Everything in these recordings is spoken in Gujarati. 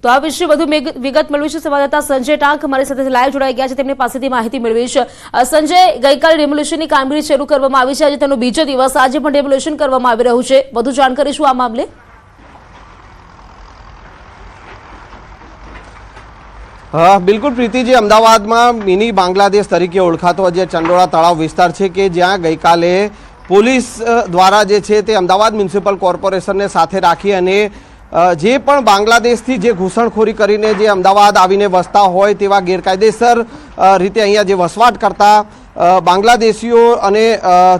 તો આ વિશે વધુ વિગત મેળવી છે સંવાદદાતા સંજય ટાંક અમારી સાથે લાઈવ જોડાઈ ગયા છે, તેમની પાસેથી માહિતી મેળવી છે। સંજય, ગઈકાલે ડેમોલિશનની કામગીરી શરૂ કરવામાં આવી છે, આજે તેનો બીજો દિવસ, આજે પણ ડેમોલિશન કરવામાં આવી રહ્યું છે, વધુ જાણકારી શું આ મામલે? બિલકુલ પ્રીતિજી, અમદાવાદમાં મિની બાંગ્લાદેશ તરીકે ઓળખાતો જે ચંડોળા તળાવ વિસ્તાર છે કે જ્યાં ગઈકાલે પોલીસ દ્વારા જે છે તે અમદાવાદ મ્યુનિસિપલ કોર્પોરેશનને સાથે રાખી અને જે પણ બાંગ્લાદેશથી જે ઘૂસણખોરી કરીને જે અમદાવાદ આવીને વસતા હોય તેવા ગેરકાયદેસર રીતે અહીંયા જે વસવાટ કરતા બાંગ્લાદેશીઓ અને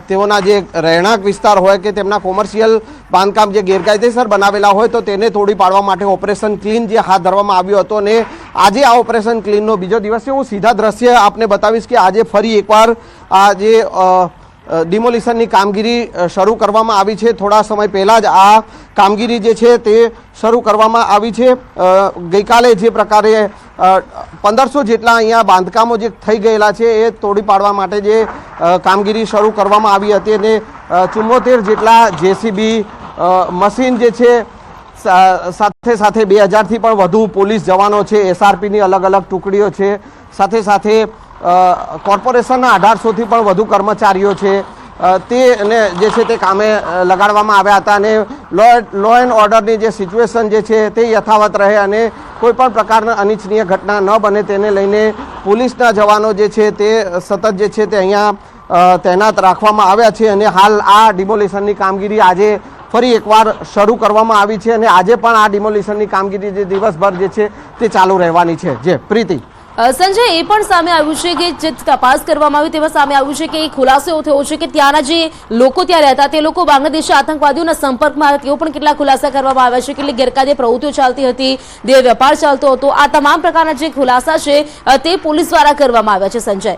તેઓના જે રહેણાંક વિસ્તાર હોય કે તેમના કોમર્શિયલ બાંધકામ જે ગેરકાયદેસર બનાવેલા હોય તો તેને તોડી પાડવા માટે ઓપરેશન ક્લીન જે હાથ ધરવામાં આવ્યો હતો અને આજે આ ઓપરેશન ક્લીનનો બીજો દિવસ છે। હું સીધા દ્રશ્ય આપને બતાવીશ કે આજે ફરી એકવાર આ જે ડિમોલિશનની કામગીરી શરૂ કરવામાં આવી છે। થોડા સમય પહેલાં જ આ કામગીરી જે છે તે શરૂ કરવામાં આવી છે। ગઈકાલે જે પ્રકારે 1500 જેટલા અહીંયા બાંધકામો જે થઈ ગયેલા છે એ તોડી પાડવા માટે જે કામગીરી શરૂ કરવામાં આવી હતી અને 74 જેટલા જેસીબી મશીન જે છે સાથે સાથે 2000થી પણ વધુ પોલીસ જવાનો છે, એસઆરપીની અલગ અલગ ટુકડીઓ છે, સાથે સાથે કોર્પોરેશનના 1800થી પણ વધુ કર્મચારીઓ છે તેને જે છે તે કામે લગાડવામાં આવ્યા હતા અને લો એન્ડ ઓર્ડરની જે સિચ્યુએશન જે છે તે યથાવત રહે અને કોઈ પણ પ્રકારના અનિચ્છનીય ઘટના ન બને તેને લઈને પોલીસના જવાનો જે છે તે સતત જે છે તે અહીંયા તૈનાત રાખવામાં આવ્યા છે અને હાલ આ ડિમોલિશનની કામગીરી આજે ફરી એકવાર શરૂ કરવામાં આવી છે અને આજે પણ આ ડિમોલિશનની કામગીરી જે દિવસભર જે છે તે ચાલુ રહેવાની છે। જે પ્રીતિ, સંજય, એ પણ સામે આવ્યું છે કે જે તપાસ કરવામાં આવી તેમાં સામે આવ્યું છે કે એ ખુલાસો એવો થયો છે કે ત્યાંના જે લોકો ત્યાં રહેતા તે લોકો બાંગ્લાદેશી આતંકવાદીઓના સંપર્કમાં આવ્યા, તેઓ પણ કેટલા ખુલાસા કરવામાં આવ્યા છે, કેટલી ગેરકાયદે પ્રવૃત્તિઓ ચાલતી હતી, દેહ વેપાર ચાલતો હતો, આ તમામ પ્રકારના જે ખુલાસા છે તે પોલીસ દ્વારા કરવામાં આવ્યા છે। સંજય,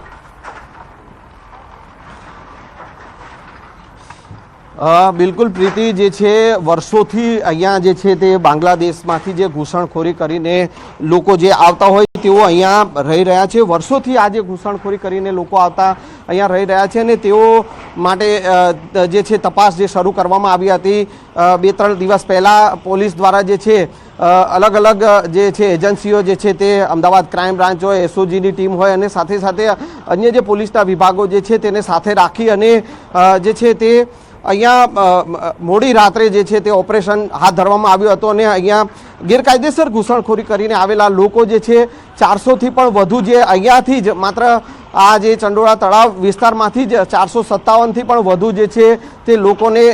બિલકુલ પ્રીતિ, જે છે વર્ષોથી અહીંયા જે છે તે બાંગ્લાદેશમાંથી જે ઘૂસણખોરી કરીને લોકો જે આવતા હોય તેઓ અહીંયા રહી રહ્યા છે। વર્ષોથી આ જે ઘૂસણખોરી કરીને લોકો આવતા અહીંયા રહી રહ્યા છે અને તેઓ માટે જે છે તપાસ જે શરૂ કરવામાં આવી હતી 2-3 દિવસ પહેલાં પોલીસ દ્વારા જે છે અલગ અલગ જે છે એજન્સીઓ જે છે તે અમદાવાદ ક્રાઇમ બ્રાન્ચ હોય, એસઓજીની ટીમ હોય અને સાથે સાથે અન્ય જે પોલીસના વિભાગો જે છે તેને સાથે રાખી અને જે છે તે અહીંયા મોડી રાત્રે જે છે તે ઓપરેશન હાથ ધરવામાં આવ્યું હતું અને અહીંયા ગેરકાયદેસર ઘૂસણખોરી કરીને આવેલા લોકો જે છે 400થી પણ વધુ જે અહીંયાથી જ માત્ર આ જે ચંડોળા તળાવ વિસ્તારમાંથી જ 457થી પણ વધુ જે છે તે લોકોને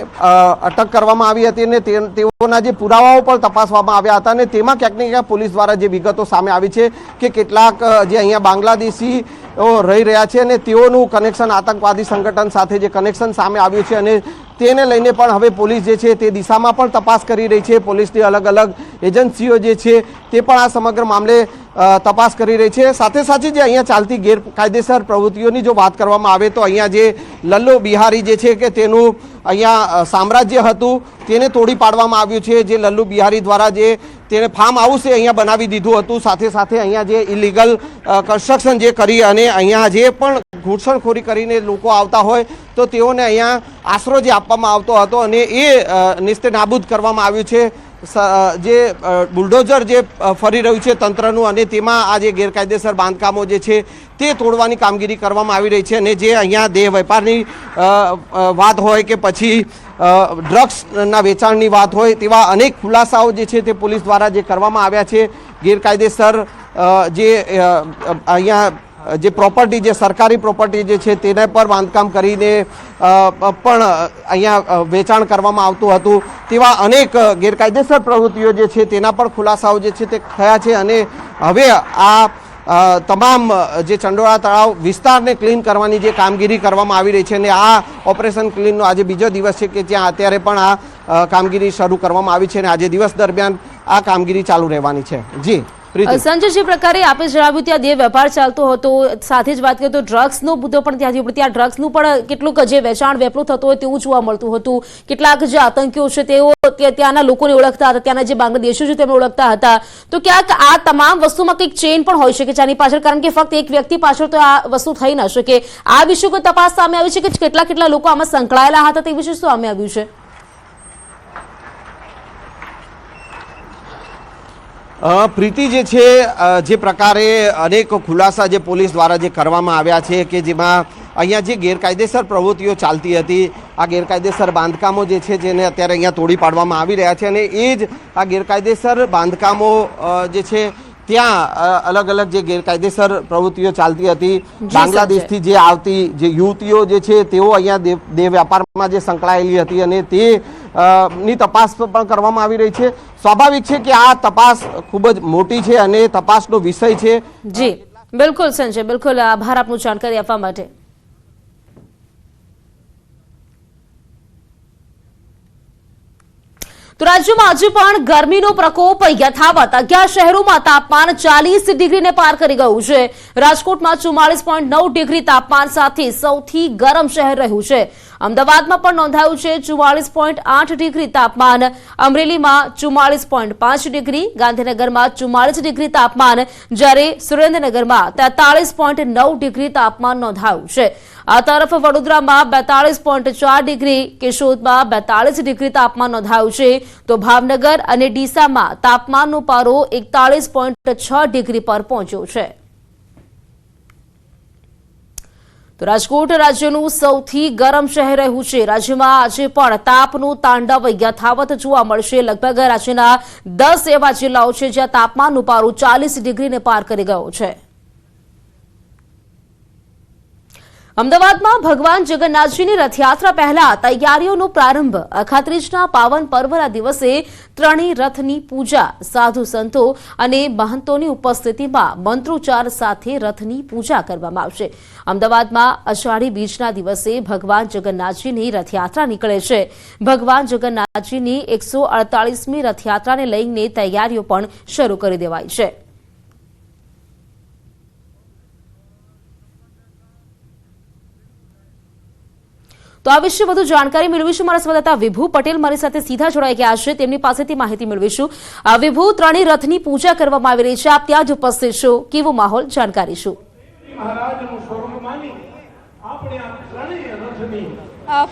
અટક કરવામાં આવી હતી અને તેઓના જે પુરાવાઓ પણ તપાસવામાં આવ્યા હતા અને તેમાં ક્યાંક ને ક્યાંક પોલીસ દ્વારા જે વિગતો સામે આવી છે કે કેટલાક જે અહીંયા બાંગ્લાદેશી રહી રહ્યા છે અને તેઓનું કનેક્શન આતંકવાદી સંગઠન સાથે જે કનેક્શન સામે આવ્યું છે અને તેને લઈને પણ હવે પોલીસ જે છે તે દિશામાં પણ તપાસ કરી રહી છે। પોલીસની અલગ અલગ એજન્સીઓ જે છે તે પણ આ સમગ્ર મામલે તપાસ કરી રહી છે। સાથે સાથે જે અહીંયા ચાલતી ગેરકાયદેસર પ્રવૃત્તિઓની જો વાત કરવામાં આવે તો અહીંયા જે લલ્લુ બિહારી જે છે કે તેનું અહીંયા સામ્રાજ્ય હતું તેને તોડી પાડવામાં આવ્યું છે। જે લલ્લુ બિહારી દ્વારા જે તેને ફાર્મ હાઉસ અહીંયા બનાવી દીધું હતું, સાથે સાથે અહીંયા જે ઇલીગલ કન્સ્ટ્રક્શન જે કરી અને અહીંયા જે પણ ઘૂસણખોરી કરીને લોકો આવતા હોય તો તેઓને અહીંયા આશરો જે આપવામાં આવતો હતો અને એ નિસ્તે નાબૂદ કરવામાં આવ્યું છે। જે બુલડોઝર જે ફરી રહ્યું છે તંત્રનું અને તેમાં આ જે ગેરકાયદેસર બાંધકામો જે છે તે તોડવાની કામગીરી કરવામાં આવી રહી છે અને જે અહીંયા દેહ વેપારની વાત હોય કે પછી ડ્રગ્સના વેચાણની વાત હોય તેવા અનેક ખુલાસાઓ જે છે તે પોલીસ દ્વારા જે કરવામાં આવ્યા છે। ગેરકાયદેસર જે અહીંયા જે પ્રોપર્ટી જે સરકારી પ્રોપર્ટી જે છે તેને પર બાંધકામ કરીને પણ અહીંયા વેચાણ કરવામાં આવતું હતું તેવા અનેક ગેરકાયદેસર પ્રવૃત્તિઓ જે છે તેના પણ ખુલાસાઓ જે છે તે થયા છે અને હવે આ તમામ જે ચંડોળા તળાવ વિસ્તારને ક્લીન કરવાની જે કામગીરી કરવામાં આવી રહી છે અને આ ઓપરેશન ક્લીનનો આજે બીજો દિવસ છે કે જ્યાં અત્યારે પણ આ કામગીરી શરૂ કરવામાં આવી છે અને આજે દિવસ દરમિયાન આ કામગીરી ચાલુ રહેવાની છે। જી સંજય, જે પ્રકારે આપે જણાવ્યું ત્યાં દેહ વેપાર ચાલતો હતો, સાથે જ વાત કરીએ તો ડ્રગ્સનો મુદ્દો પણ ત્યાંથી ત્યાં ડ્રગ્સનું પણ કેટલુંક જે વેચાણ વેપલું થતું હોય તેવું જોવા મળતું હતું। કેટલાક જે આતંકીઓ છે તેઓ ત્યાંના લોકોને ઓળખતા હતા, ત્યાંના જે બાંગ્લાદેશીઓ છે તેમને ઓળખતા હતા, તો ક્યાંક આ તમામ વસ્તુમાં કંઈક ચેઇન પણ હોઈ શકે છે આની પાછળ, કારણ કે ફક્ત એક વ્યક્તિ પાછળ તો આ વસ્તુ થઈ ન શકે। આ વિશે કોઈ તપાસ સામે આવી છે કે કેટલા લોકો આમાં સંકળાયેલા હતા તે વિશે શું સામે આવ્યું છે? પ્રીતિ જે છે જે પ્રકારે અનેક ખુલાસા જે પોલીસ દ્વારા જે કરવામાં આવ્યા છે કે જેમાં અહીંયા જે ગેરકાયદેસર પ્રવૃત્તિઓ ચાલતી હતી, આ ગેરકાયદેસર બાંધકામો જે છે જેને અત્યારે અહીંયા તોડી પાડવામાં આવી રહ્યા છે અને એ જ આ ગેરકાયદેસર બાંધકામો જે છે ત્યાં અલગ અલગ જે ગેરકાયદેસર પ્રવૃત્તિઓ ચાલતી હતી, બાંગ્લાદેશથી જે આવતી જે યુવતીઓ જે છે તેઓ અહીંયા દેહ વ્યાપારમાં જે સંકળાયેલી હતી અને તે ની તપાસ પણ કરવામાં આવી રહી છે. સ્વાભાવિક છે કે આ તપાસ ખૂબ જ મોટી છે અને તપાસનો વિષય છે. જી બિલકુલ સંજય, બિલકુલ આભાર આપનું જાણકારી આપવા માટે. તો રાજ્યમાં હજુ પણ ગરમીનો પ્રકોપ યથાવત. 11 શહેરોમાં તાપમાન 40 ડિગ્રીને પાર કરી ગયું છે. રાજકોટમાં 44.9 ડિગ્રી તાપમાન સાથે સૌથી ગરમ શહેર રહ્યું છે. અમદાવાદમાં પણ નોંધાયું છે 44.8 ડિગ્રી તાપમાન. અમરેલીમાં 44.5 ડિગ્રી, ગાંધીનગરમાં 44 ડિગ્રી તાપમાન, જ્યારે સુરેન્દ્રનગરમાં 43.9 ડિગ્રી તાપમાન નોંધાયું છે. આ તરફ વડોદરામાં 42.4 ડિગ્રી, કેશોદમાં 42 ડિગ્રી તાપમાન નોંધાયું છે. તો ભાવનગર અને ડીસામાં તાપમાનનો પારો 41.6 ડિગ્રી પર પહોંચ્યો છે. તો રાજકોટ રાજ્યનું સૌથી ગરમ શહેર રહ્યું છે. રાજ્યમાં આજે પણ તાપનું તાંડવ યથાવત જોવા મળશે. લગભગ રાજ્યના 10 એવા જિલ્લાઓ છે જ્યાં તાપમાનનો પારો 40 ડિગ્રીને પાર કરી ગયો છે. અમદાવાદમાં ભગવાન જગન્નાથજીની રથયાત્રા પહેલા તૈયારીઓનો પ્રારંભ. અખાત્રીજના પાવન પર્વના દિવસે ત્રણેય રથની પૂજા સાધુ સંતો અને મહંતોની ઉપસ્થિતિમાં મંત્રોચ્ચાર સાથે રથની પૂજા કરવામાં આવશે. અમદાવાદમાં અષાઢી બીજના દિવસે ભગવાન જગન્નાથજીની રથયાત્રા નીકળે છે. ભગવાન જગન્નાથજીની 148મી રથયાત્રાને લઈને તૈયારીઓ પણ શરૂ કરી દેવાઈ છે. તો આ વિશે વધુ જાણકારી મેળવીશું. મારા સંવાદદાતા વિભુ પટેલ મારી સાથે સીધા જોડાઈ ગયા છે, તેમની પાસેથી માહિતી મેળવીશું. વિભુ, ત્રણેય રથની પૂજા કરવામાં આવી રહી છે, આપ ત્યાં જ ઉપસ્થિત છો, કેવો માહોલ, જાણકારી શું?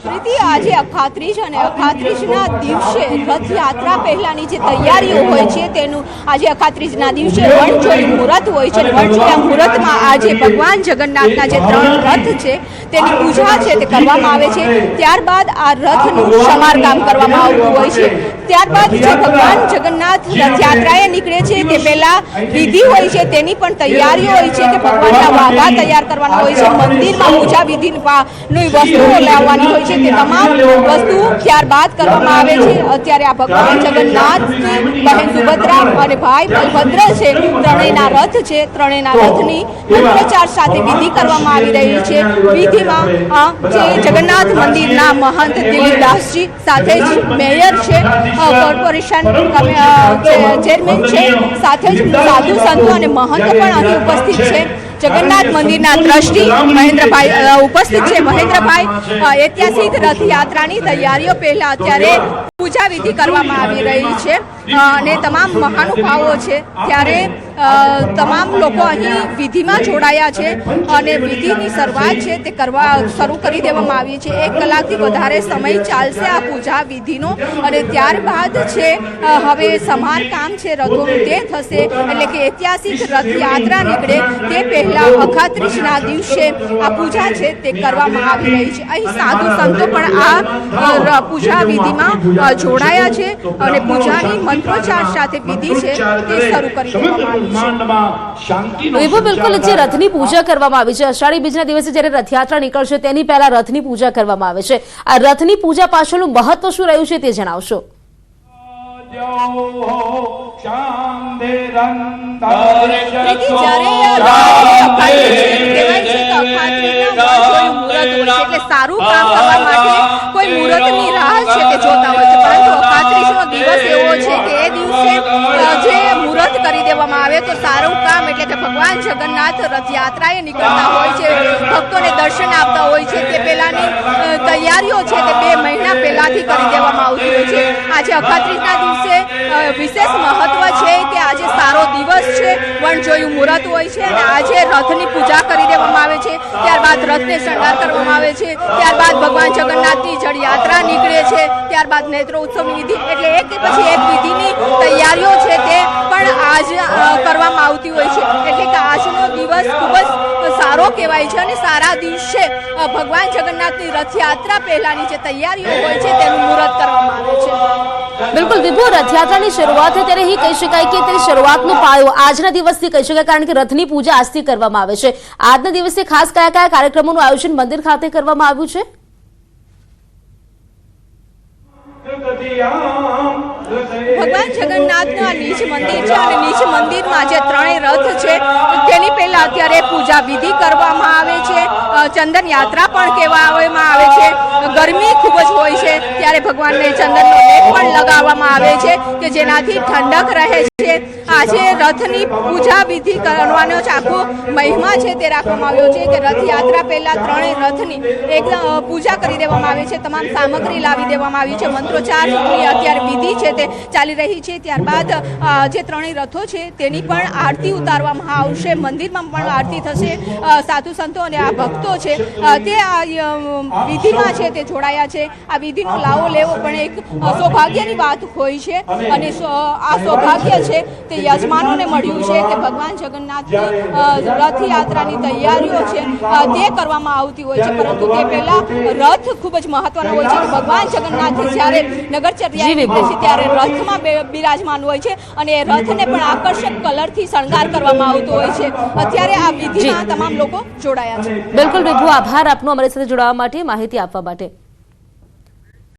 પ્રીતિ, આજે અખાત્રીજ અને અખાત્રીજના દિવસે રથયાત્રા પહેલાની જે તૈયારીઓ હોય છે તેનું આજે અખાત્રીજના દિવસે વણજોઈ મુહૂર્ત હોય છે. વણજોયા મુહૂર્તમાં આજે ભગવાન જગન્નાથના જે 3 રથ છે તેની પૂજા છે તે કરવામાં આવે છે. ત્યારબાદ આ રથનું સમારકામ કરવામાં આવતું હોય છે. ત્યારબાદ જે ભગવાન જગન્નાથ રથયાત્રાએ નીકળે છે તે પહેલા વિધિ હોય છે, તેની પણ તૈયારીઓ હોય છે કે ભગવાનના વાઘા તૈયાર કરવાના હોય છે, મંદિરમાં પૂજા વિધિની વસ્તુઓ લાવવાની હોય છે, તે તમામ વસ્તુઓ ત્યારબાદ કરવામાં આવે છે. અત્યારે આ ભગવાન જગન્નાથ, બહેન સુભદ્રા અને ભાઈ બલભદ્ર છે, ત્રણેયના રથ છે. ત્રણેયના રથની મંત્રોચ્ચાર સાથે વિધિ કરવામાં આવી રહી છે. વિધિમાં જે જગન્નાથ મંદિરના મહંત દિલીપદાસજી, સાથે જ મેયર છે, કોર્પોરેશન ચેરમેન છે, સાથે જ સાધુ સંતો અને મહંત પણ અહીં ઉપસ્થિત છે. જગન્નાથ મંદિરના ટ્રસ્ટી મહેન્દ્રભાઈ ઉપસ્થિત છે. મહેન્દ્રભાઈ, ઐતિહાસિક રથયાત્રાની તૈયારીઓ પહેલા અત્યારે પૂજા વિધિ કરવામાં આવી રહી છે અને તમામ મહાનુભાવો છે, ત્યારે તમામ લોકો અહીં વિધિમાં જોડાયા છે અને વિધિની શરૂઆત છે તે શરૂ કરી દેવામાં આવી છે. 1 કલાકથી વધારે સમય ચાલશે આ પૂજા વિધિનો અને ત્યારબાદ છે હવે સમારકામ છે રથોનું તે થશે. એટલે કે ઐતિહાસિક રથયાત્રા નીકળે તે પહેલા અખાત્રીજના દિવસે આ પૂજા છે તે કરવામાં આવી રહી છે. અહીં સાધુ સંતો પણ આ પૂજા વિધિમાં જોડાયા છે અને પૂજાની મંત્રોચ્ચાર સાથે વિધિ છે તે શરૂ કરી દેવામાં આવી છે. વિભુ, બિલકુલ જે રથની પૂજા કરવામાં આવી છે, અષાઢી બીજના દિવસે જ્યારે રથયાત્રા નીકળશે તેની પહેલા રથની પૂજા કરવામાં આવે છે. આ રથની પૂજા પાછળનું મહત્વ શું રહ્યું છે તે જણાવશો. સારું કામ કરવા માટે કોઈ મુહૂર્તની રાહ છે તે જોતા હોય છે, પરંતુ અખાત્રીજનો દિવસ એવો છે કે એ દિવસે જે મુહૂર્ત કરી દેવામાં આવે તો સારું કામ, એટલે કે ભગવાન જગન્નાથ રથયાત્રાએ નીકળતા હોય છે, ભક્તોને દર્શન આપતા હોય છે, તે પહેલાની તૈયારીઓ છે તે 2 મહિના પહેલાથી કરી દેવામાં આવતી હોય છે. આજે અખાત્રીજના દિવસે વિશેષ મહત્વ છે કે આજે સારો દિવસ છે, વણજોયું મુહૂર્ત હોય છે અને આજે રથની પૂજા કરી દેવામાં આવે છે. ત્યારબાદ રથને શણગાર કરવામાં આવે છે. ત્યારબાદ ભગવાન જગન્નાથની જળયાત્રા નીકળે છે. ત્યારબાદ નેત્રોત્સવની વિધિ, એટલે એક પછી એક વિધિની તૈયારીઓ છે તે પણ આવતી હોય છે, એટલે કે આજનો દિવસ ખૂબ જ સારો કહેવાય છે અને સારા દિવસે ભગવાન જગન્નાથની રથયાત્રા પહેલાની જે તૈયારીઓ હોય છે તેનું મુહૂર્ત કરવામાં આવે છે। બિલકુલ વિભુ, રથયાત્રાની શરૂઆત થાય ત્યારે કહી શકાય કે તે શરૂઆતનો પાયો આજના દિવસથી કહી શકાય, કારણ કે રથની પૂજા આજથી કરવામાં આવે છે। આજના દિવસે ખાસ કયા કયા કાર્યક્રમોનું આયોજન મંદિર ખાતે કરવામાં આવ્યું છે? ભગવાન જગન્નાથનું આ નીચ મંદિર છે અને નીચ મંદિરમાં જે ત્રણેય રથ છે તેની પહેલા અત્યારે પૂજા વિધિ કરવામાં આવે છે, ચંદન યાત્રા પણ કહેવામાં આવે છે। ગરમી ખૂબ જ હોય છે ત્યારે ભગવાનને ચંદનનો લેપ પણ લગાવવામાં આવે છે કે જેનાથી ઠંડક રહે છે। આજે રથની પૂજા વિધિ કરવાનો જ આખો મહિમા છે તે રાખવામાં આવ્યો છે કે રથયાત્રા પહેલા ત્રણેય રથની એકદમ પૂજા કરી દેવામાં આવે છે, તમામ સામગ્રી લાવી દેવામાં આવી છે, મંત્રોચ્ચારની અત્યારે વિધિ છે તે ચાલી રહી છે। ત્યારબાદ જે ત્રણેય રથો છે તેની પણ આરતી ઉતારવામાં આવશે, મંદિરમાં પણ આરતી થશે। સાધુ સંતો અને આ ભક્તો છે તે આ વિધિમાં છે તે જોડાયા છે। આ વિધિનો લાવો લેવો પણ એક સૌભાગ્યની વાત હોય છે અને આ સૌભાગ્ય છે તે યજમાનોને મળ્યું છે કે ભગવાન જગન્નાથની રથયાત્રાની તૈયારીઓ છે તે કરવામાં આવતી હોય છે, પરંતુ તે પહેલા રથ ખૂબ જ મહત્વનો હોય છે કે ભગવાન જગન્નાથ જ્યારે નગરચર્યાએ નીકળે છે ત્યારે રથમાં બિરાજમાન હોય છે અને એ રથને પણ આકર્ષક કલરથી શણગાર કરવામાં આવતો હોય છે। અત્યારે આ વિધિમાં તમામ લોકો જોડાયા છે। બિલકુલ વિભુ, આભાર આપનો અમારી સાથે જોડાવા માટે, માહિતી આપવા માટે।